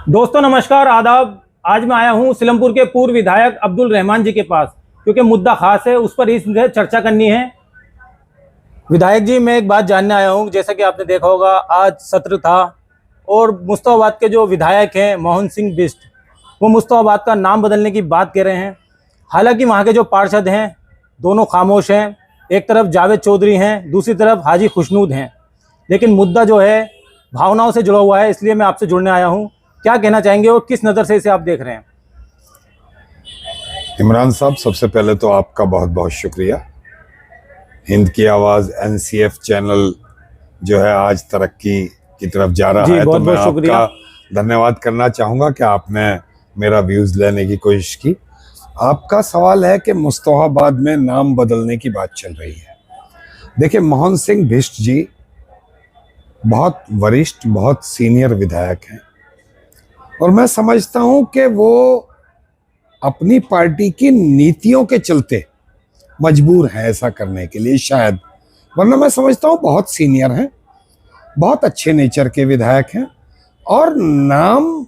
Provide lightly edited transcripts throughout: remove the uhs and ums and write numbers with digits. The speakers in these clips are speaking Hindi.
दोस्तों नमस्कार आदाब। आज मैं आया हूं सिलमपुर के पूर्व विधायक अब्दुल रहमान जी के पास, क्योंकि मुद्दा खास है, उस पर इससे चर्चा करनी है। विधायक जी, मैं एक बात जानने आया हूं। जैसा कि आपने देखा होगा, आज सत्र था और मुस्ताबाद के जो विधायक हैं मोहन सिंह बिष्ट, वो मुस्ताबाद का नाम बदलने की बात कह रहे हैं। हालांकि वहाँ के जो पार्षद हैं दोनों खामोश हैं। एक तरफ जावेद चौधरी हैं, दूसरी तरफ हाजी खुशनूद हैं। लेकिन मुद्दा जो है भावनाओं से जुड़ा हुआ है, इसलिए मैं आपसे जुड़ने आया हूँ। क्या कहना चाहेंगे और किस नज़र से इसे आप देख रहे हैं? इमरान साहब, सबसे पहले तो आपका बहुत बहुत शुक्रिया। हिंद की आवाज़ NCF चैनल जो है आज तरक्की की तरफ जा रहा है, तो मैं आपका धन्यवाद करना चाहूँगा कि आपने मेरा व्यूज़ लेने की कोशिश की। आपका सवाल है कि मुस्तफाबाद में नाम बदलने की बात चल रही है। देखिए, मोहन सिंह बिष्ट जी बहुत वरिष्ठ, बहुत सीनियर विधायक हैं और मैं समझता हूं कि वो अपनी पार्टी की नीतियों के चलते मजबूर हैं ऐसा करने के लिए, शायद। वरना मैं समझता हूं बहुत सीनियर हैं, बहुत अच्छे नेचर के विधायक हैं। और नाम,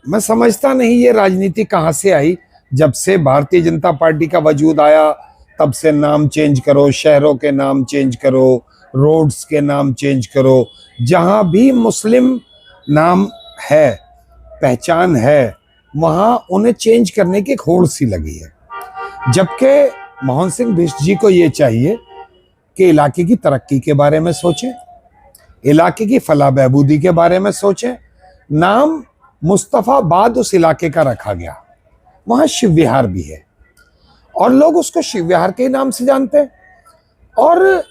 मैं समझता नहीं ये राजनीति कहाँ से आई। जब से भारतीय जनता पार्टी का वजूद आया तब से नाम चेंज करो, शहरों के नाम चेंज करो, रोड्स के नाम चेंज करो। जहाँ भी मुस्लिम नाम है, पहचान है, वहाँ उन्हें चेंज करने की होड़ सी लगी है। जबकि मोहन सिंह बिष्ट जी को ये चाहिए कि इलाके की तरक्की के बारे में सोचें, इलाके की फलाह बहबूदी के बारे में सोचें। नाम मुस्तफाबाद उस इलाके का रखा गया, वहाँ शिव विहार भी है और लोग उसको शिव विहार के नाम से जानते हैं। और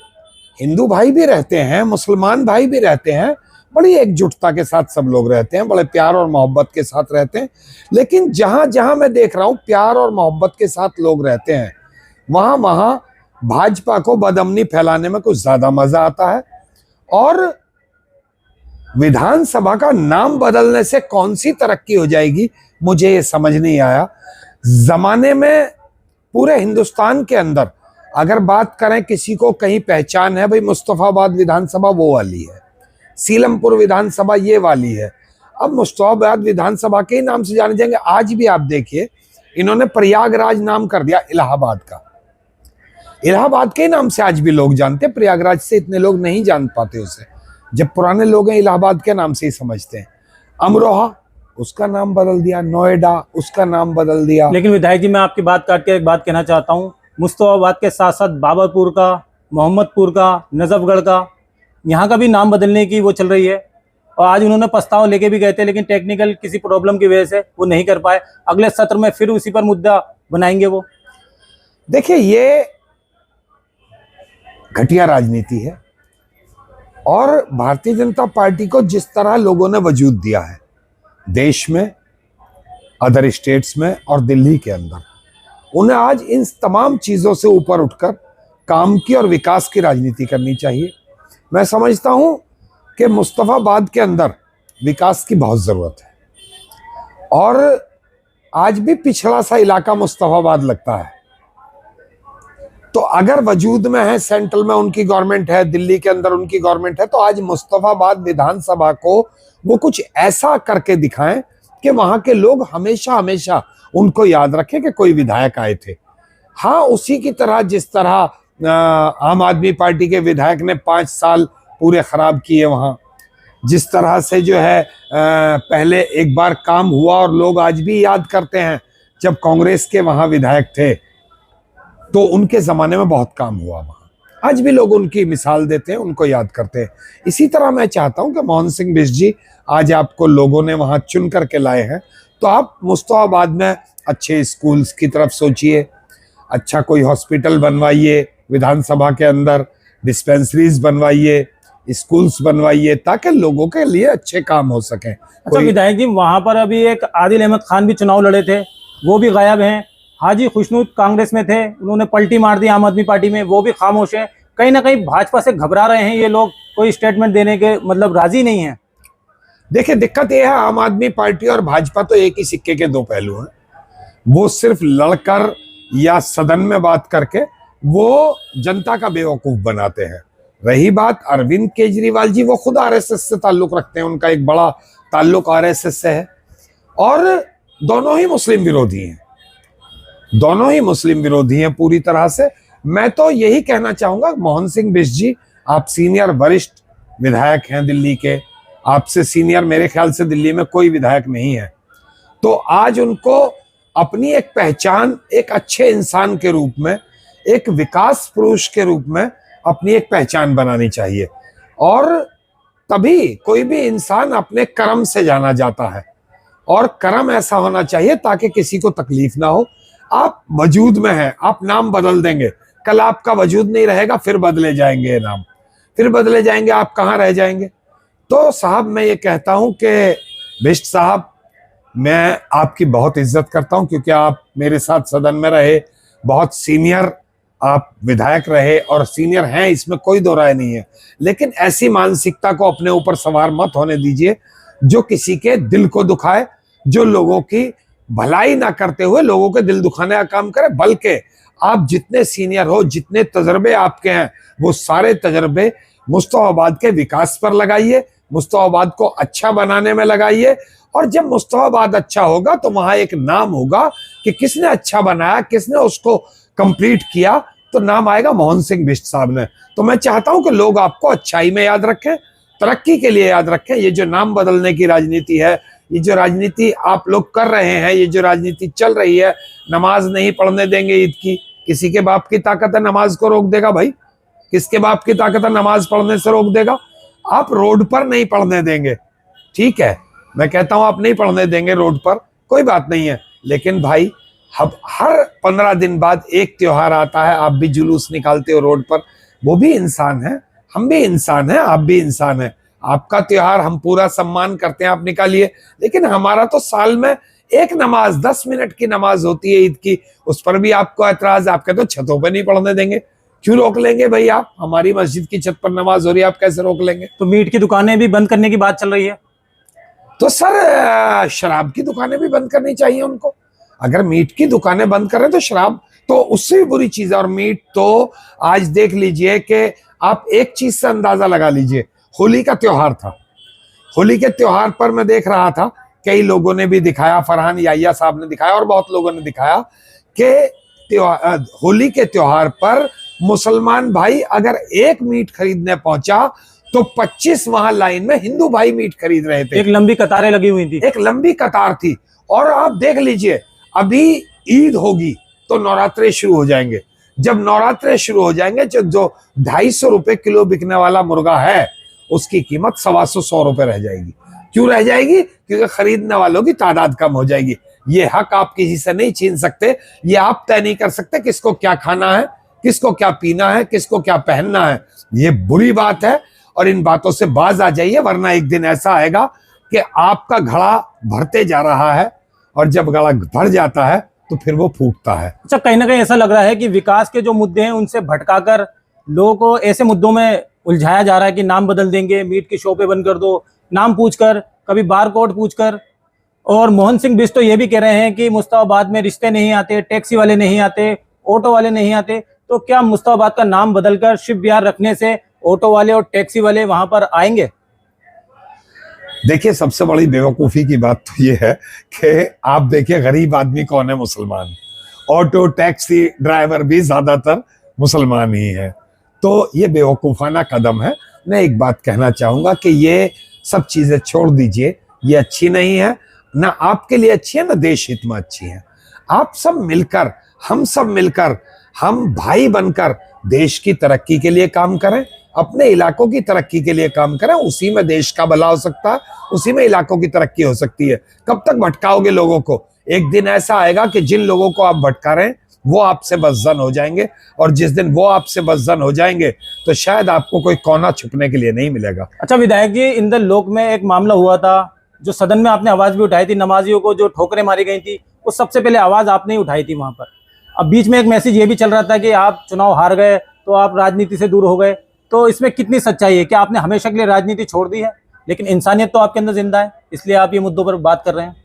हिंदू भाई भी रहते हैं, मुसलमान भाई भी रहते हैं, बड़ी एकजुटता के साथ सब लोग रहते हैं, बड़े प्यार और मोहब्बत के साथ रहते हैं। लेकिन जहां जहां मैं देख रहा हूं प्यार और मोहब्बत के साथ लोग रहते हैं, वहां वहां भाजपा को बदअमनी फैलाने में कुछ ज्यादा मजा आता है। और विधानसभा का नाम बदलने से कौन सी तरक्की हो जाएगी, मुझे ये समझ नहीं आया। जमाने में पूरे हिंदुस्तान के अंदर अगर बात करें, किसी को कहीं पहचान है, भाई मुस्तफाबाद विधानसभा वो वाली है, सीलमपुर विधानसभा ये वाली है। अब मुस्तफाबाद विधानसभा के नाम से जाने जाएंगे। आज भी आप देखिए, इन्होंने प्रयागराज नाम कर दिया इलाहाबाद का। इलाहाबाद के नाम से आज भी लोग जानते हैं, प्रयागराज से इतने लोग नहीं जान पाते उसे। जब पुराने लोग हैं इलाहाबाद के नाम से ही समझते हैं। अमरोहा, उसका नाम बदल दिया। नोएडा, उसका नाम बदल दिया। लेकिन विधायक जी, मैं आपकी बात काट के एक बात कहना चाहता हूँ। मुस्तफाबाद के साथ साथ बाबरपुर का, मोहम्मदपुर का, नजफगढ़ का, यहाँ का भी नाम बदलने की वो चल रही है। और आज उन्होंने प्रस्ताव लेके भी गए थे, लेकिन टेक्निकल किसी प्रॉब्लम की वजह से वो नहीं कर पाए। अगले सत्र में फिर उसी पर मुद्दा बनाएंगे वो। देखिए, ये घटिया राजनीति है और भारतीय जनता पार्टी को जिस तरह लोगों ने वजूद दिया है देश में, अदर स्टेट्स में और दिल्ली के अंदर, उन्हें आज इन तमाम चीजों से ऊपर उठकर काम की और विकास की राजनीति करनी चाहिए। मैं समझता हूं कि मुस्तफाबाद के अंदर विकास की बहुत जरूरत है और आज भी पिछड़ा सा इलाका मुस्तफाबाद लगता है। तो अगर वजूद में है, सेंट्रल में उनकी गवर्नमेंट है, दिल्ली के अंदर उनकी गवर्नमेंट है, तो आज मुस्तफाबाद विधानसभा को वो कुछ ऐसा करके दिखाएं कि वहां के लोग हमेशा हमेशा उनको याद रखें कि कोई विधायक आए थे। हाँ, उसी की तरह जिस तरह आम आदमी पार्टी के विधायक ने 5 साल पूरे खराब किए वहां, जिस तरह से जो है पहले एक बार काम हुआ और लोग आज भी याद करते हैं, जब कांग्रेस के वहां विधायक थे तो उनके जमाने में बहुत काम हुआ वहां। आज भी लोग उनकी मिसाल देते हैं, उनको याद करते हैं। इसी तरह मैं चाहता हूं कि मोहन सिंह बिष्ट जी, आज आपको लोगों ने वहां चुन करके लाए हैं, तो आप मुस्तफाबाद में अच्छे स्कूल्स की तरफ सोचिए, अच्छा कोई हॉस्पिटल बनवाइए, विधानसभा के अंदर डिस्पेंसरीज बनवाइए, स्कूल्स बनवाइए, ताकि लोगों के लिए अच्छे काम हो सके। अच्छा विधायक जी, वहां पर अभी एक आदिल अहमद खान भी चुनाव लड़े थे, वो भी गायब हैं। हाजी खुशनूद कांग्रेस में थे, उन्होंने पलटी मार दी आम आदमी पार्टी में, वो भी खामोश है। कहीं ना कहीं भाजपा से घबरा रहे हैं ये लोग, कोई स्टेटमेंट देने के मतलब राजी नहीं है। देखिए, दिक्कत यह है, आम आदमी पार्टी और भाजपा तो एक ही सिक्के के दो पहलू हैं। वो सिर्फ लड़कर या सदन में बात करके वो जनता का बेवकूफ बनाते हैं। रही बात अरविंद केजरीवाल जी, वो खुद आरएसएस से ताल्लुक रखते हैं, उनका एक बड़ा ताल्लुक आरएसएस से है। और दोनों ही मुस्लिम विरोधी हैं, दोनों ही मुस्लिम विरोधी हैं पूरी तरह से। मैं तो यही कहना चाहूंगा, मोहन सिंह बिष्ट जी, आप सीनियर वरिष्ठ विधायक हैं दिल्ली के, आपसे सीनियर मेरे ख्याल से दिल्ली में कोई विधायक नहीं है। तो आज उनको अपनी एक पहचान, एक अच्छे इंसान के रूप में, एक विकास पुरुष के रूप में अपनी एक पहचान बनानी चाहिए। और तभी कोई भी इंसान अपने कर्म से जाना जाता है, और कर्म ऐसा होना चाहिए ताकि किसी को तकलीफ ना हो। आप वजूद में हैं, आप नाम बदल देंगे, कल आपका वजूद नहीं रहेगा, फिर बदले जाएंगे ये नाम, फिर बदले जाएंगे, आप कहाँ रह जाएंगे। तो साहब मैं ये कहता हूं कि बिष्ट साहब, मैं आपकी बहुत इज्जत करता हूं क्योंकि आप मेरे साथ सदन में रहे, बहुत सीनियर आप विधायक रहे और सीनियर हैं, इसमें कोई दो राय नहीं है। लेकिन ऐसी मानसिकता को अपने ऊपर सवार मत होने दीजिए जो किसी के दिल को दुखाए, जो लोगों की भलाई ना करते हुए लोगों के दिल दुखाने का काम करे। बल्कि आप जितने सीनियर हो, जितने तजर्बे आपके हैं, वो सारे तजर्बे मुस्तफाबाद के विकास पर लगाइए, मुस्तफाबाद को अच्छा बनाने में लगाइए। और जब मुस्तफाबाद अच्छा होगा तो वहां एक नाम होगा कि किसने अच्छा बनाया, किसने उसको कंप्लीट किया, तो नाम आएगा मोहन सिंह बिष्ट साहब ने। तो मैं चाहता हूं कि लोग आपको अच्छाई में याद रखें, तरक्की के लिए याद रखें। ये जो नाम बदलने की राजनीति है, ये जो राजनीति आप लोग कर रहे हैं, ये जो राजनीति चल रही है, नमाज नहीं पढ़ने देंगे ईद की, किसी के बाप की ताकत है नमाज को रोक देगा भाई? किसके बाप की ताकत है नमाज पढ़ने से रोक देगा? आप रोड पर नहीं पढ़ने देंगे, ठीक है, मैं कहता हूं आप नहीं पढ़ने देंगे रोड पर, कोई बात नहीं है। लेकिन भाई हर 15 दिन बाद एक त्योहार आता है, आप भी जुलूस निकालते हो रोड पर, वो भी इंसान है, हम भी इंसान हैं, आप भी इंसान हैं। आपका त्योहार हम पूरा सम्मान करते हैं, आप निकालिए, लेकिन हमारा तो साल में एक नमाज 10 मिनट की नमाज होती है ईद की, उस पर भी आपको एतराज, आपके तो छतों पे नहीं पढ़ने देंगे। क्यों रोक लेंगे भाई? आप, हमारी मस्जिद की छत पर नमाज हो रही है, आप कैसे रोक लेंगे? तो मीट की दुकानें भी बंद करने की बात चल रही है। तो सर शराब की दुकानें भी बंद करनी चाहिए उनको। अगर मीट की दुकानें बंद करें तो शराब तो उससे भी बुरी चीज है। और मीट तो आज देख लीजिए कि आप एक चीज से अंदाजा लगा लीजिए, होली का त्योहार था, होली के त्योहार पर मैं देख रहा था, कई लोगों ने भी दिखाया, फरहान याहिया साहब ने दिखाया और बहुत लोगों ने दिखाया कि होली के त्योहार पर मुसलमान भाई अगर एक मीट खरीदने पहुंचा तो 25 वहां लाइन में हिंदू भाई मीट खरीद रहे थे। एक लंबी कतारें लगी हुई थी, एक लंबी कतार थी। और आप देख लीजिए, अभी ईद होगी तो नवरात्रे शुरू हो जाएंगे। जब नवरात्रे शुरू हो जाएंगे, जो 250 रुपए किलो बिकने वाला मुर्गा है उसकी कीमत 125 रुपए रह जाएगी। क्यों रह जाएगी? क्योंकि खरीदने वालों की तादाद कम हो जाएगी। ये हक आप किसी से नहीं छीन सकते, ये आप तय नहीं कर सकते किसको क्या खाना है, किसको क्या पीना है, किसको क्या पहनना है। ये बुरी बात है और इन बातों से बाज आ जाइए, वरना एक दिन ऐसा आएगा कि आपका घड़ा भरते जा रहा है और जब घड़ा भर जाता है तो फिर वो फूटता है। अच्छा, कहीं ना कहीं ऐसा लग रहा है कि विकास के जो मुद्दे हैं उनसे भटकाकर लोगों को ऐसे मुद्दों में उलझाया जा रहा है कि नाम बदल देंगे, मीट की शॉपें बंद कर दो, नाम पूछकर, कभी बार कोड पूछकर। और मोहन सिंह बिष्ट तो ये भी कह रहे हैं कि मुस्ताबाद में रिश्ते नहीं आते, टैक्सी वाले नहीं आते, ऑटो वाले नहीं आते। तो क्या मुस्ताबाद का नाम बदलकर शिव विहार रखने से ऑटो वाले और टैक्सी वाले वहां पर आएंगे? देखिए, सबसे बड़ी बेवकूफ़ी की बात तो ये है कि आप देखिए गरीब आदमी कौन है? मुसलमान। ऑटो टैक्सी ड्राइवर भी ज्यादातर मुसलमान ही है। तो ये बेवकूफ़ाना कदम है। मैं एक बात कहना चाहूंगा कि ये सब चीजें छोड़ दीजिए, ये अच्छी नहीं है, ना आपके लिए अच्छी है, ना देश हित में अच्छी है। आप सब मिलकर, हम सब मिलकर, हम भाई बनकर देश की तरक्की के लिए काम करें, अपने इलाकों की तरक्की के लिए काम करें। उसी में देश का भला हो सकता है, उसी में इलाकों की तरक्की हो सकती है। कब तक भटकाओगे लोगों को? एक दिन ऐसा आएगा कि जिन लोगों को आप भटका रहे हैं वो आपसे बदजन हो जाएंगे, और जिस दिन वो आपसे बदजन हो जाएंगे तो शायद आपको कोई कोना छुपने के लिए नहीं मिलेगा। अच्छा विधायक जी, इंदर लोक में एक मामला हुआ था, जो सदन में आपने आवाज भी उठाई थी, नमाजियों को जो ठोकरें मारी गई थी, वो सबसे पहले आवाज आपने ही उठाई थी वहां पर। अब बीच में एक मैसेज ये भी चल रहा था कि आप चुनाव हार गए तो आप राजनीति से दूर हो गए। तो इसमें कितनी सच्चाई है? क्या आपने हमेशा के लिए राजनीति छोड़ दी है, लेकिन इंसानियत तो आपके अंदर जिंदा है, इसलिए आप ये मुद्दों पर बात कर रहे हैं?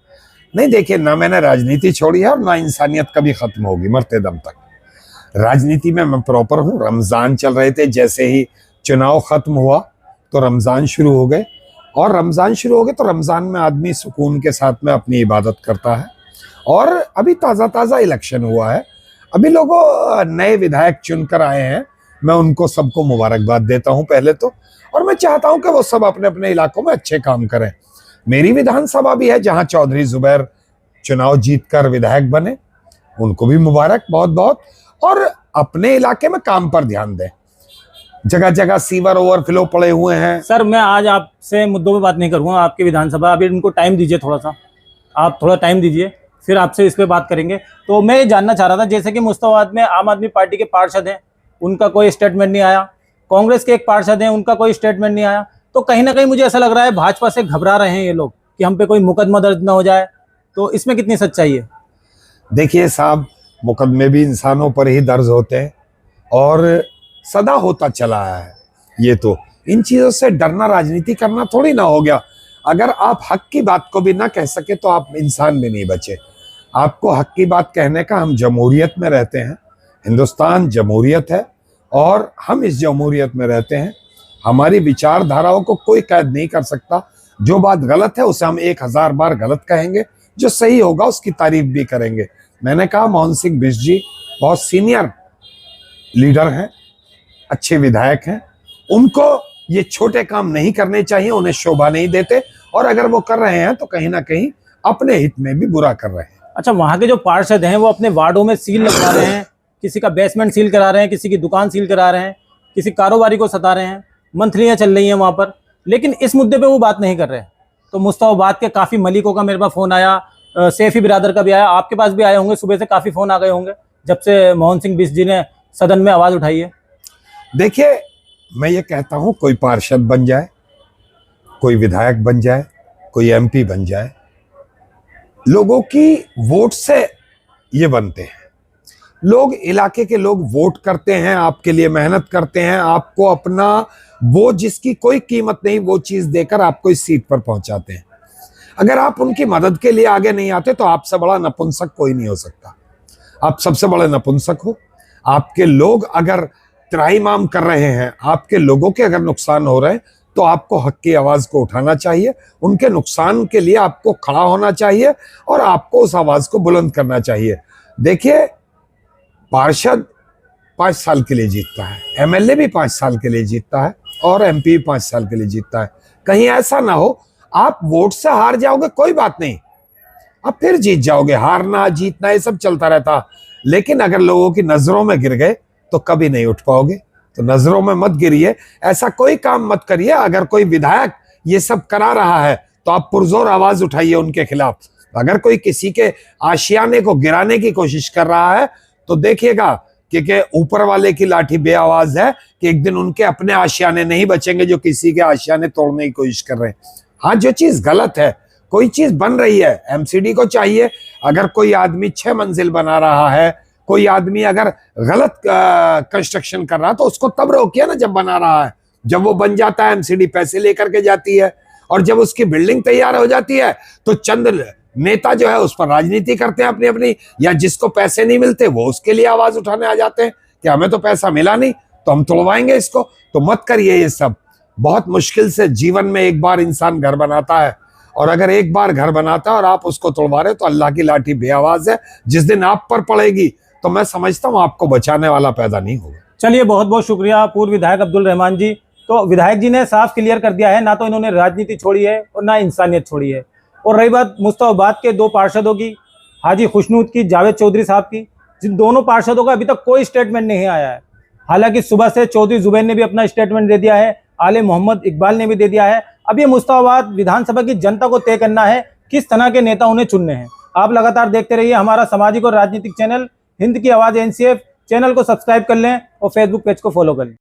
नहीं, देखिए, ना मैंने राजनीति छोड़ी है और ना इंसानियत कभी खत्म होगी मरते दम तक। राजनीति में मैं प्रॉपर हूँ। रमजान चल रहे थे, जैसे ही चुनाव खत्म हुआ तो रमजान शुरू हो गए और रमज़ान शुरू हो गए तो रमज़ान में आदमी सुकून के साथ में अपनी इबादत करता है। और अभी ताज़ा इलेक्शन हुआ है, अभी लोगों नए विधायक चुनकर आए हैं, मैं उनको सबको मुबारकबाद देता हूं पहले तो। और मैं चाहता हूं कि वो सब अपने अपने इलाकों में अच्छे काम करें। मेरी विधानसभा भी है जहां चौधरी जुबैर चुनाव जीतकर विधायक बने, उनको भी मुबारक बहुत बहुत। और अपने इलाके में काम पर ध्यान दें, जगह जगह सीवर ओवरफ्लो पड़े हुए हैं। सर मैं आज आपसे मुद्दों पे बात नहीं करूंगा, आपकी विधानसभा, अभी इनको टाइम दीजिए थोड़ा सा, आप थोड़ा टाइम दीजिए, फिर आपसे इस पे बात करेंगे। तो मैं ये जानना चाह रहा था, जैसे कि मुस्ताबाद में आम आदमी पार्टी के पार्षद हैं, उनका कोई स्टेटमेंट नहीं आया, कांग्रेस के एक पार्षद हैं, उनका कोई स्टेटमेंट नहीं आया, तो कहीं ना कहीं मुझे ऐसा लग रहा है भाजपा से घबरा रहे हैं ये लोग कि हम पे कोई मुकदमा दर्ज ना हो जाए। तो इसमें कितनी सच्चाई है? देखिए साहब, मुकदमे भी इंसानों पर ही दर्ज होते हैं और सदा होता चला है। ये तो इन चीजों से डरना, राजनीति करना थोड़ी ना हो गया। अगर आप हक की बात को भी ना कह सके तो आप इंसान भी नहीं बचे। आपको हक की बात कहने का, हम जमहूरियत में रहते हैं, हिंदुस्तान जमहूरियत है और हम इस जमहूरियत में रहते हैं। हमारी विचारधाराओं को कोई कैद नहीं कर सकता। जो बात गलत है उसे हम 1000 बार गलत कहेंगे, जो सही होगा उसकी तारीफ भी करेंगे। मैंने कहा मोहन सिंह बिष्ट जी बहुत सीनियर लीडर हैं, अच्छे विधायक हैं, उनको ये छोटे काम नहीं करने चाहिए, उन्हें शोभा नहीं देते। और अगर वो कर रहे हैं तो कहीं ना कहीं अपने हित में भी बुरा कर रहे हैं। अच्छा, वहाँ के जो पार्षद हैं वो अपने वार्डों में सील लगवा रहे हैं, किसी का बेसमेंट सील करा रहे हैं, किसी की दुकान सील करा रहे हैं, किसी कारोबारी को सता रहे हैं, मंथलियाँ चल रही हैं वहाँ पर, लेकिन इस मुद्दे पे वो बात नहीं कर रहे। तो मुस्ताबाद के काफ़ी मलिकों का मेरे पास फ़ोन आया, सैफी बिरादर का भी आया, आपके पास भी आए होंगे, सुबह से काफ़ी फ़ोन आ गए होंगे जब से मोहन सिंह बिष्ट जी ने सदन में आवाज़ उठाई है। देखिए, मैं ये कहता हूँ कोई पार्षद बन जाए, कोई विधायक बन जाए, कोई एमपी बन जाए, लोगों की वोट से ये बनते हैं। लोग, इलाके के लोग वोट करते हैं, आपके लिए मेहनत करते हैं, आपको अपना वो जिसकी कोई कीमत नहीं वो चीज देकर आपको इस सीट पर पहुंचाते हैं। अगर आप उनकी मदद के लिए आगे नहीं आते तो आपसे बड़ा नपुंसक कोई नहीं हो सकता। आप सबसे बड़े नपुंसक हो। आपके लोग अगर त्राहिमाम कर रहे हैं, आपके लोगों के अगर नुकसान हो रहे हैं, तो आपको हक की आवाज को उठाना चाहिए, उनके नुकसान के लिए आपको खड़ा होना चाहिए और आपको उस आवाज को बुलंद करना चाहिए। देखिए, पार्षद 5 साल के लिए जीतता है, एमएलए भी 5 साल के लिए जीतता है और एमपी भी 5 साल के लिए जीतता है। कहीं ऐसा ना हो आप वोट से हार जाओगे, कोई बात नहीं, आप फिर जीत जाओगे। हारना जीतना ये सब चलता रहता, लेकिन अगर लोगों की नजरों में गिर गए तो कभी नहीं उठ पाओगे। तो नजरों में मत गिरिए, ऐसा कोई काम मत करिए। अगर कोई विधायक ये सब करा रहा है तो आप पुरजोर आवाज उठाइए उनके खिलाफ। अगर कोई किसी के आशियाने को गिराने की कोशिश कर रहा है तो देखिएगा कि ऊपर वाले की लाठी बेआवाज है कि एक दिन उनके अपने आशियाने नहीं बचेंगे जो किसी के आशियाने तोड़ने की कोशिश कर रहे हैं। हाँ, जो चीज गलत है, कोई चीज बन रही है, एमसीडी को चाहिए, अगर कोई आदमी 6 मंजिल बना रहा है, कोई आदमी अगर गलत कंस्ट्रक्शन कर रहा है तो उसको तब रोकिए ना जब बना रहा है। जब वो बन जाता है एमसीडी पैसे लेकर के जाती है, और जब उसकी बिल्डिंग तैयार हो जाती है तो चंद नेता जो है उस पर राजनीति करते हैं अपनी अपनी, या जिसको पैसे नहीं मिलते वो उसके लिए आवाज उठाने आ जाते हैं कि हमें तो पैसा मिला नहीं तो हम तोड़वाएंगे इसको। तो मत करिए ये सब। बहुत मुश्किल से जीवन में एक बार इंसान घर बनाता है, और अगर एक बार घर बनाता है और आप उसको तोड़वा रहे हो तो अल्लाह की लाठी बेआवाज है। जिस दिन आप पर पड़ेगी तो मैं समझता हूँ आपको बचाने वाला पैदा नहीं होगा। चलिए, बहुत बहुत शुक्रिया पूर्व विधायक अब्दुल रहमान जी। तो विधायक जी ने साफ क्लियर कर दिया है, ना तो इन्होंने राजनीति छोड़ी है और ना इंसानियत छोड़ी है। और रही बात मुस्ताबाद के 2 पार्षदों की, हाजी खुशनूद की, जावेद चौधरी साहब की, जिन दोनों पार्षदों का अभी तक कोई स्टेटमेंट नहीं आया है। हालांकि सुबह से चौधरी जुबैर ने भी अपना स्टेटमेंट दे दिया है, आले मोहम्मद इकबाल ने भी दे दिया है। अब ये मुस्ताबाद विधानसभा की जनता को तय करना है किस तरह के नेता उन्हें चुनने हैं। आप लगातार देखते रहिए हमारा सामाजिक और राजनीतिक चैनल हिंद की आवाज़ एनसीएफ। चैनल को सब्सक्राइब कर लें और फेसबुक पेज को फॉलो कर लें।